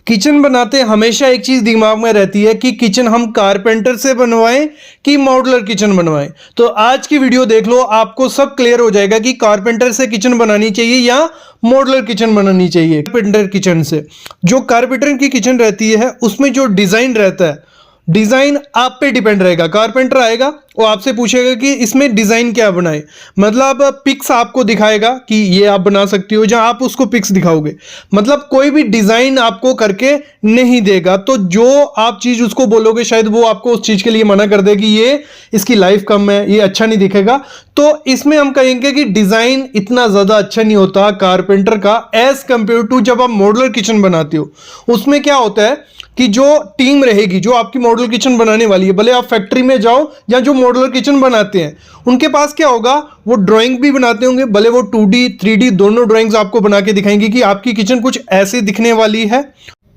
Kitchen बनाते हमेशा एक चीज दिमाग में रहती है कि किचन हम कारपेंटर से बनवाएं कि मॉड्यूलर किचन बनवाएं। तो आज की वीडियो देख लो, आपको सब क्लियर हो जाएगा कि कारपेंटर से किचन बनानी चाहिए या मॉड्यूलर किचन बनानी चाहिए। कारपेंटर किचन से जो कारपेंटर की किचन रहती है उसमें जो डिजाइन रहता है, डिजाइन आप पे डिपेंड रहेगा। कारपेंटर आएगा वो आपसे पूछेगा कि इसमें डिजाइन क्या बनाए, मतलब पिक्स आपको दिखाएगा कि ये आप बना सकती हो, जहां आप उसको पिक्स दिखाओगे, मतलब कोई भी डिजाइन आपको करके नहीं देगा। तो जो आप चीज उसको बोलोगे शायद वो आपको उस चीज के लिए मना कर दे कि ये इसकी लाइफ कम है, ये अच्छा नहीं दिखेगा। तो इसमें हम कहेंगे कि डिजाइन इतना ज्यादा अच्छा नहीं होता कारपेंटर का एज कंपेयर टू जब आप मॉड्यूलर किचन बनाते हो। उसमें क्या होता है कि जो टीम रहेगी जो आपकी मॉड्यूलर किचन बनाने वाली है, भले आप फैक्ट्री में जाओ या जो मॉड्यूलर किचन बनाते हैं उनके पास क्या होगा, वो ड्राइंग भी बनाते होंगे, भले वो 2D 3D दोनों ड्राइंग्स आपको बना के दिखाएंगे कि आपकी किचन कुछ ऐसे दिखने वाली है।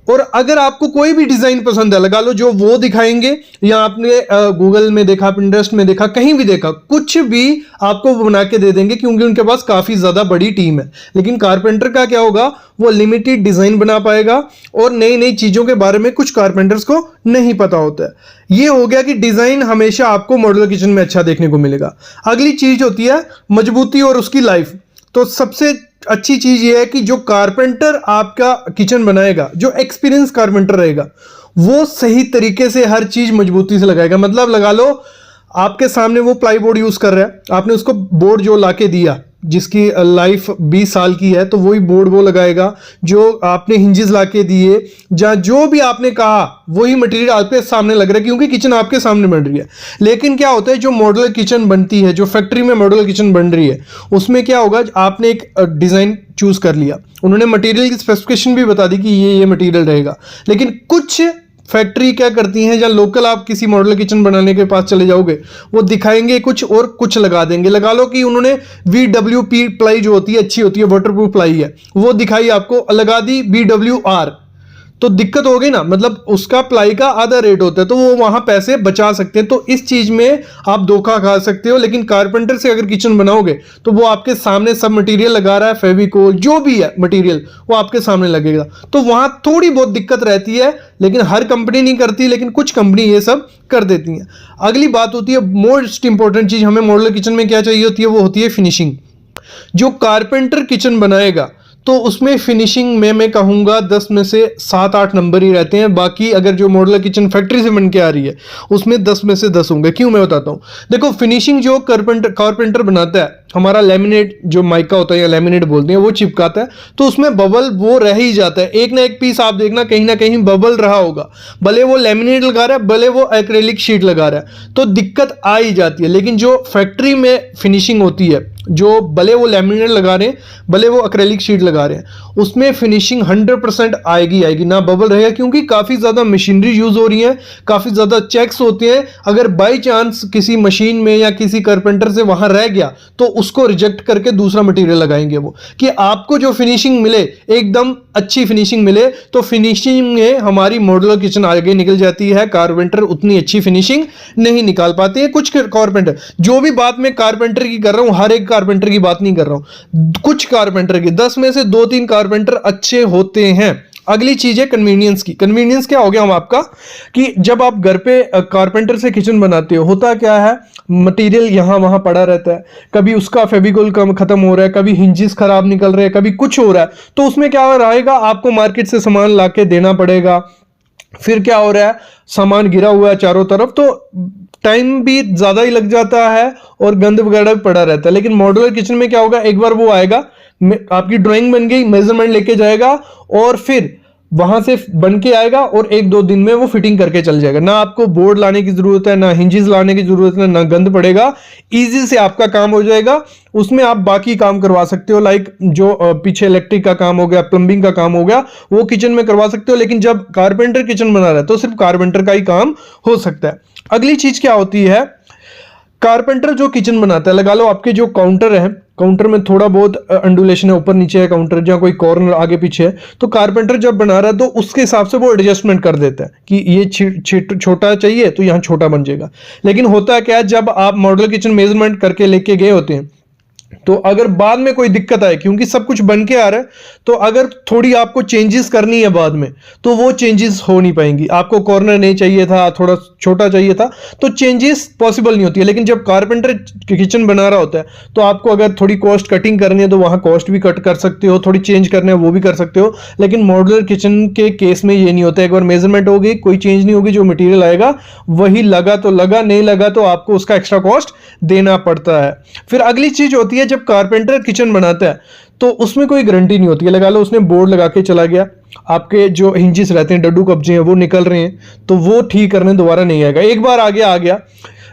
और अगर आपको कोई भी डिजाइन पसंद है, लगा लो जो वो दिखाएंगे या आपने गूगल में देखा, पिंटरेस्ट में देखा, कहीं भी देखा, कुछ भी आपको वो बना के दे देंगे क्योंकि उनके पास काफी ज्यादा बड़ी टीम है। लेकिन कारपेंटर का क्या होगा, वो लिमिटेड डिजाइन बना पाएगा और नई नई चीजों के बारे में कुछ कारपेंटर्स को नहीं पता होता है। ये हो गया कि डिजाइन हमेशा आपको मॉड्यूलर किचन में अच्छा देखने को मिलेगा। अगली चीज होती है मजबूती और उसकी लाइफ। तो सबसे अच्छी चीज ये है कि जो कारपेंटर आपका किचन बनाएगा, जो एक्सपीरियंस कारपेंटर रहेगा, वो सही तरीके से हर चीज मजबूती से लगाएगा। मतलब लगा लो आपके सामने वो प्लाई बोर्ड यूज कर रहा है, आपने उसको बोर्ड जो लाके दिया जिसकी लाइफ 20 साल की है, तो वही बोर्ड वो लगाएगा। जो आपने हिंजेस लाके दिए, जहां जो भी आपने कहा वही मटेरियल आपके सामने लग रहा है क्योंकि किचन आपके सामने बन रही है। लेकिन क्या होता है, जो मॉड्यूलर किचन बनती है, जो फैक्ट्री में मॉड्यूलर किचन बन रही है, उसमें क्या होगा, आपने एक डिजाइन चूज कर लिया, उन्होंने मटेरियल की स्पेसिफिकेशन भी बता दी कि ये मटेरियल रहेगा। लेकिन कुछ फैक्ट्री क्या करती हैं, या लोकल आप किसी मॉडल किचन बनाने के पास चले जाओगे, वो दिखाएंगे कुछ और कुछ लगा देंगे। लगा लो कि उन्होंने VWP प्लाई जो होती है, अच्छी होती है, वाटरप्रूफ प्लाई है, वो दिखाई आपको, लगा दी BWR, तो दिक्कत हो गई ना। मतलब उसका प्लाई का आधा रेट होता है, तो वो वहां पैसे बचा सकते हैं। तो इस चीज में आप धोखा खा सकते हो। लेकिन कारपेंटर से अगर किचन बनाओगे तो वो आपके सामने सब मटेरियल लगा रहा है, फेविकोल जो भी है मटेरियल वो आपके सामने लगेगा। तो वहां थोड़ी बहुत दिक्कत रहती है, लेकिन हर कंपनी नहीं करती, लेकिन कुछ कंपनी ये सब कर देती है। अगली बात होती है मोस्ट इंपॉर्टेंट चीज, हमें मॉड्यूलर किचन में क्या चाहिए होती है, वो होती है फिनिशिंग। जो कारपेंटर किचन बनाएगा तो उसमें फिनिशिंग में मैं कहूँगा 10 में से 7-8 नंबर ही रहते हैं। बाकी अगर जो मॉड्यूलर किचन फैक्ट्री से बन के आ रही है उसमें 10 में से 10 होंगे। क्यों, मैं बताता हूँ। देखो, फिनिशिंग जो कारपेंटर बनाता है, हमारा लेमिनेट जो माइका होता है या लेमिनेट बोलते हैं, वो चिपकाता है, तो उसमें बबल वो रह ही जाता है। एक ना एक पीस आप देखना कहीं ना कहीं बबल रहा होगा, भले वो लेमिनेट लगा रहा है, भले वो एक्रेलिक शीट लगा रहा है, तो दिक्कत आ ही जाती है। लेकिन जो फैक्ट्री में फिनिशिंग होती है, जो भले वो लेमिनेट लगा रहे हैं, भले वो एक्रेलिक शीट लगा रहे हैं, उसमें फिनिशिंग 100% आएगी ना बबल रहेगा, क्योंकि काफी ज्यादा मशीनरी यूज हो रही है, काफी ज्यादा चेक्स होते हैं। अगर बाई चांस किसी मशीन में या किसी कारपेंटर से वहां रह गया तो उसको रिजेक्ट करके दूसरा मटेरियल लगाएंगे वो, कि आपको जो फिनिशिंग मिले एकदम अच्छी फिनिशिंग मिले। तो फिनिशिंग में हमारी मॉड्यूलर किचन आगे निकल जाती है। कारपेंटर उतनी अच्छी फिनिशिंग नहीं निकाल पाते हैं। कुछ कारपेंटर, जो भी बात मैं कारपेंटर की कर रहा हूं, हर एक कारपेंटर की बात नहीं कर रहा हूं, कुछ कारपेंटर की 10 में से 2-3 कारपेंटर अच्छे होते हैं। अगली चीज है कन्वीनियंस की। कन्वीनियंस क्या हो गया हम आपका, कि जब आप घर पे कारपेंटर से किचन बनाते हो, होता क्या है, मटेरियल यहां वहां पड़ा रहता है, कभी उसका फेविकोल कम खत्म हो रहा है, कभी हिंजेस खराब निकल रहे हैं, कभी कुछ हो रहा है, तो उसमें क्या रहेगा, आपको मार्केट से सामान लाके देना पड़ेगा। फिर क्या हो रहा है, सामान गिरा हुआ है चारों तरफ, तो टाइम भी ज्यादा ही लग जाता है और गंद वगैरह भी पड़ा रहता है। लेकिन मॉड्यूलर किचन में क्या होगा, एक बार वो आएगा, आपकी ड्राइंग बन गई, मेजरमेंट लेके जाएगा और फिर वहां से बन के आएगा और 1-2 दिन में वो फिटिंग करके चल जाएगा। ना आपको बोर्ड लाने की जरूरत है, ना हिंजेस लाने की जरूरत है, ना गंद पड़ेगा, इजी से आपका काम हो जाएगा। उसमें आप बाकी काम करवा सकते हो, लाइक जो पीछे इलेक्ट्रिक का काम हो गया, प्लम्बिंग का काम हो गया, वो किचन में करवा सकते हो। लेकिन जब कारपेंटर किचन बना रहा है तो सिर्फ कारपेंटर का ही काम हो सकता है। अगली चीज क्या होती है, कारपेंटर जो किचन बनाता है, लगा लो आपके जो काउंटर है, काउंटर में थोड़ा बहुत अंडुलेशन है, ऊपर नीचे है काउंटर, जहाँ कोई कॉर्नर आगे पीछे है, तो कारपेंटर जब बना रहा है तो उसके हिसाब से वो एडजस्टमेंट कर देता है कि ये छोटा चाहिए तो यहाँ छोटा बन जाएगा। लेकिन होता है क्या, जब आप मॉड्यूलर किचन मेजरमेंट करके लेके गए होते हैं तो अगर बाद में कोई दिक्कत आए, क्योंकि सब कुछ बन के आ रहा है, तो अगर थोड़ी आपको चेंजेस करनी है बाद में, तो वो चेंजेस हो नहीं पाएंगी। आपको कॉर्नर नहीं चाहिए था, थोड़ा छोटा चाहिए था, तो चेंजेस पॉसिबल नहीं होती है। लेकिन जब कारपेंटर किचन बना रहा होता है, तो आपको अगर थोड़ी कॉस्ट कटिंग करनी है तो वहां कॉस्ट भी कट कर सकते हो, थोड़ी चेंज करना है वो भी कर सकते हो। लेकिन मॉड्यूलर किचन के केस में ये नहीं होता। एक बार मेजरमेंट होगी, कोई चेंज नहीं होगी, जो मटेरियल आएगा वही लगा तो लगा, नहीं लगा तो आपको उसका एक्स्ट्रा कॉस्ट देना पड़ता है। फिर अगली चीज होती है, जब कारपेंटर किचन बनाता है तो उसमें कोई गारंटी नहीं होती है। लगा लो उसने बोर्ड लगा के चला गया, आपके जो हिंजेस रहते हैं, डड्डू कब्जे हैं, वो निकल रहे हैं, तो वो ठीक करने दोबारा नहीं आएगा। एक बार आ गया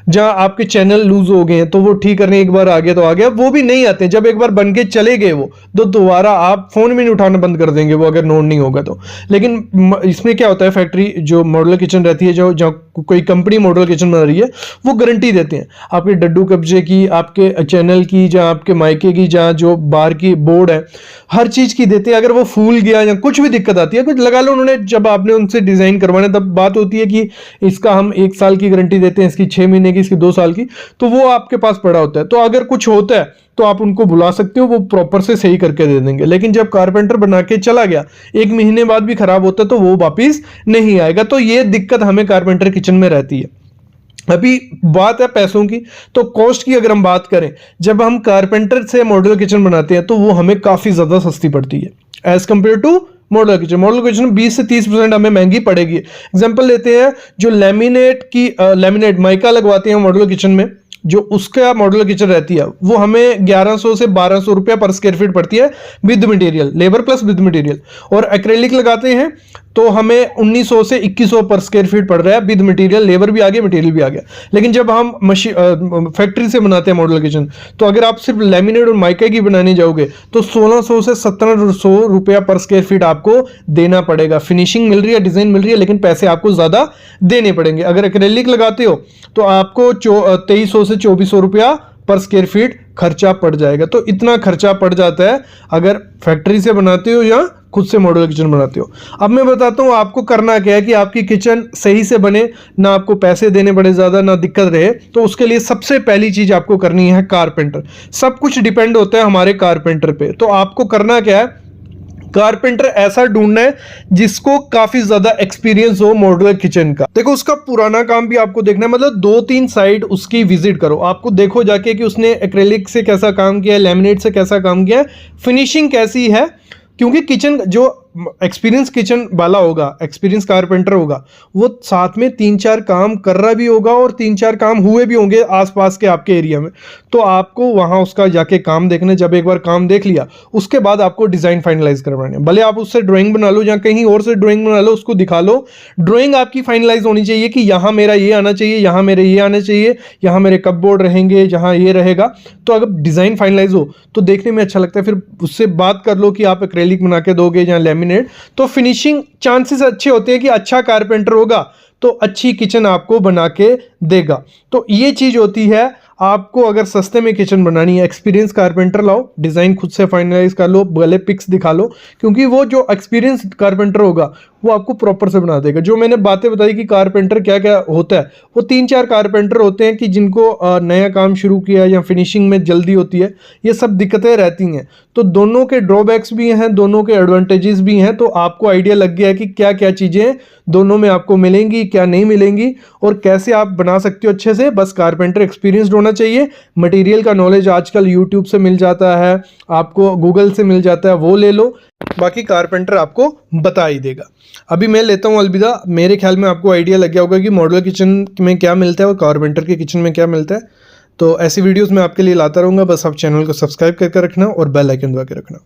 जहां आपके चैनल लूज हो गए हैं, तो वो ठीक करने एक बार आ गया तो आ गया, वो भी नहीं आते। जब एक बार बन के चले गए वो, तो दोबारा आप फोन भी नहीं उठाना बंद कर देंगे वो, अगर नोट नहीं होगा तो। लेकिन इसमें क्या होता है, फैक्ट्री जो मॉड्यूलर किचन रहती है, जो जहाँ कोई कंपनी मॉड्यूलर किचन बना रही है, वो गारंटी देते हैं आपके डड्डू कब्जे की, आपके चैनल की, जहाँ आपके माइके की, जहाँ जो बाहर की बोर्ड है, हर चीज की देते हैं। अगर वो फूल गया या कुछ भी दिक्कत आती है, कुछ लगा लो उन्होंने, जब आपने उनसे डिजाइन करवाना, तब बात होती है कि इसका हम 1 साल की गारंटी देते हैं, इसकी 6 महीने की, इसकी 2 साल की, तो वो आपके पास पड़ा होता है। तो अगर कुछ होता है तो आप उनको बुला सकते हो, वो प्रॉपर से सही करके दे देंगे। लेकिन जब कारपेंटर बना के चला गया, 1 महीने बाद भी खराब होता है, तो वो वापिस नहीं आएगा। तो ये दिक्कत हमें कारपेंटर किचन में रहती है। अभी बात है पैसों की, तो कॉस्ट की अगर हम बात करें, जब हम कारपेंटर से मॉड्यूलर किचन बनाते हैं तो वो हमें काफी ज्यादा सस्ती पड़ती है as compare to modular kitchen. Modular kitchen 20 से 30% हमें महंगी पड़ेगी। एग्जांपल लेते हैं, जो लैमिनेट माइका लगवाते हैं मॉड्यूलर किचन में, जो उसका मॉड्यूलर किचन रहती है, वो हमें 1100 से 1200 रुपया पर स्क्वायर फीट पड़ती है with material, labour plus with material. और एक्रेलिक लगाते हैं तो हमें 1900 से 2100 पर स्क्वायर फीट पड़ रहा है विद मटेरियल, लेबर भी आ गया, मटेरियल भी आ गया। लेकिन जब हम फैक्ट्री से बनाते हैं मॉड्यूलर किचन, तो अगर आप सिर्फ लैमिनेट और माइका की बनाने जाओगे तो 1600 से 1700 रुपया पर स्क्वायर फीट आपको देना पड़ेगा। फिनिशिंग मिल रही है, डिजाइन मिल रही है, लेकिन पैसे आपको ज्यादा देने पड़ेंगे। अगर एक्रेलिक लगाते हो तो आपको 2300 से 2400 रुपया पर स्क्वायर फीट खर्चा पड़ जाएगा। तो इतना खर्चा पड़ जाता है अगर फैक्ट्री से बनाते हो या खुद से मॉड्यूलर किचन बनाते हो। अब मैं बताता हूं आपको करना क्या है कि आपकी किचन सही से बने, ना आपको पैसे देने पड़े ज्यादा, ना दिक्कत रहे। तो उसके लिए सबसे पहली चीज आपको करनी है कारपेंटर। सब कुछ डिपेंड होता है हमारे कारपेंटर पे। तो आपको करना क्या है, कारपेंटर ऐसा ढूंढना है जिसको काफी ज्यादा एक्सपीरियंस हो मॉड्यूलर किचन का। देखो उसका पुराना काम भी आपको देखना है, मतलब 2-3 साइट उसकी विजिट करो, आपको देखो जाके कि उसने एक्रेलिक से कैसा काम किया है, लैमिनेट से कैसा काम किया है, फिनिशिंग कैसी है। क्योंकि किचन जो एक्सपीरियंस किचन वाला होगा, एक्सपीरियंस कारपेंटर होगा, वो साथ में 3-4 काम कर रहा भी होगा और 3-4 काम हुए भी होंगे आसपास के आपके एरिया में। तो आपको वहां उसका जाके काम देखना। जब एक बार काम देख लिया, उसके बाद आपको डिजाइन फाइनलाइज करवाने। भले आप उससे ड्राइंग बना लो या कहीं और से ड्राइंग बना लो, उसको दिखा लो। ड्राइंग आपकी फाइनलाइज होनी चाहिए कि यहाँ मेरा ये आना चाहिए, यहाँ मेरे ये आना चाहिए, यहाँ मेरे कपबोर्ड रहेंगे, यहाँ ये रहेगा। तो अगर डिजाइन फाइनलाइज हो तो देखने में अच्छा लगता है। फिर उससे बात कर लो कि आप एक्रेलिक बना के दोगे या लैमिनेट, तो फिनिशिंग चांसेस अच्छे होते हैं कि अच्छा कारपेंटर होगा तो अच्छी किचन आपको बना के देगा। तो ये चीज होती है। आपको अगर सस्ते में किचन बनानी है, एक्सपीरियंस कारपेंटर लाओ, डिजाइन खुद से फाइनलाइज कर लो, भले पिक्स दिखा लो, क्योंकि वो जो एक्सपीरियंस कारपेंटर होगा वो आपको प्रॉपर से बना देगा। जो मैंने बातें बताई कि कारपेंटर क्या क्या होता है, वो 3-4 कारपेंटर होते हैं कि जिनको नया काम शुरू किया या फिनिशिंग में जल्दी होती है, ये सब दिक्कतें रहती हैं। तो दोनों के ड्रॉबैक्स भी हैं, दोनों के एडवांटेजेस भी हैं। तो आपको आइडिया लग गया है कि क्या क्या चीज़ें दोनों में आपको मिलेंगी, क्या नहीं मिलेंगी, और कैसे आप बना सकते हो अच्छे से। बस कारपेंटर एक्सपीरियंस्ड होना चाहिए। मटेरियल का नॉलेज आजकल यूट्यूब से मिल जाता है, आपको गूगल से मिल जाता है, वो ले लो, बाकी कारपेंटर आपको बता ही देगा। अभी मैं लेता हूँ अलविदा। मेरे ख्याल में आपको आइडिया लग गया होगा कि मॉड्यूलर किचन में क्या मिलता है और कारपेंटर के किचन में क्या मिलता है। तो ऐसी वीडियोस मैं आपके लिए लाता रहूँगा। बस आप चैनल को सब्सक्राइब करके रखना और बेल आइकन दबा के रखना।